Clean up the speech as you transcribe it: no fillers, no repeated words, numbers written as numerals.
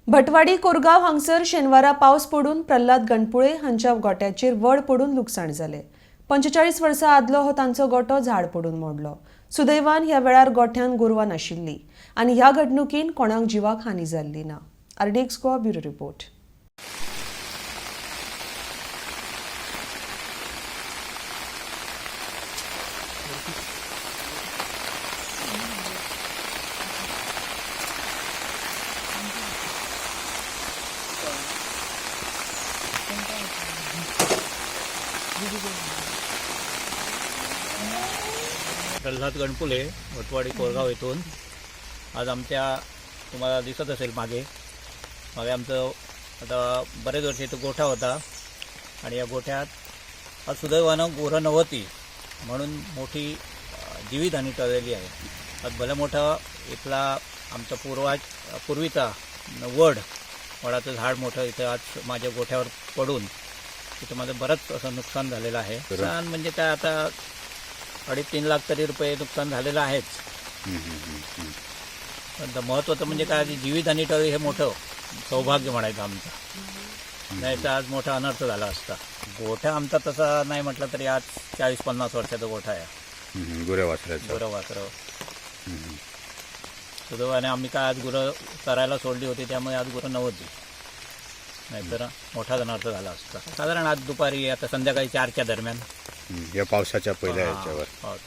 भटवाडी कोरगाव हांगसर शेनवारा पावस पडून प्रल्हाद गणपुळे हांच्या गोट्याचेर वड पडून लुकसाण जाले। 45 वर्सां आदलो हो तांचो गोटो झाड पडून मोडलो। सुदैवान ह्या वेळार गोठ्यान गोरवां नाशिल्लीं आनी ह्या घडणुकीन कोणाक जिवाक हानी जाल्ली ना। RDX Goa bureau report. Pralhad Ganpule Bhatwadi Korgaon येथून आज आमच्या तुम्हाला दिसत असेल मागे आमचं आता बरेच वर्ष इथं गोठा होता आणि या गोठ्यात आज सुदैवानं गुरं नव्हती म्हणून मोठी जीवितहानी टळलेली आहे। आज भलं मोठं इथला आमचा पूर्वीचा वडाचं झाड मोठं इथं आज माझ्या गोठ्यावर पडून तिथं माझं बरंच असं नुकसान झालेलं आहे। नुकसान म्हणजे काय आता 2.5-3 लाख तरी रुपये नुकसान झालेलं आहेच। पण महत्त्वाचं म्हणजे काय जीवितहानी टळली हे मोठं सौभाग्य म्हणायचं आमचं, नाही तर आज मोठा अनर्थ झाला असता। गोठा आमचा तसा नाही म्हटलं तरी आज 40-50 वर्षाचा गोठा आहे। गुरं वासरं सुदैवाने आम्ही काय आज गुरं चरायला सोडली होती त्यामुळे आज गुरं नव्हती, नाहीतर मोठा अनर्थ झाला असता। साधारण आज दुपारी आता संध्याकाळी 4च्या दरम्यान या पावसाच्या पहिल्या ह्याच्यावर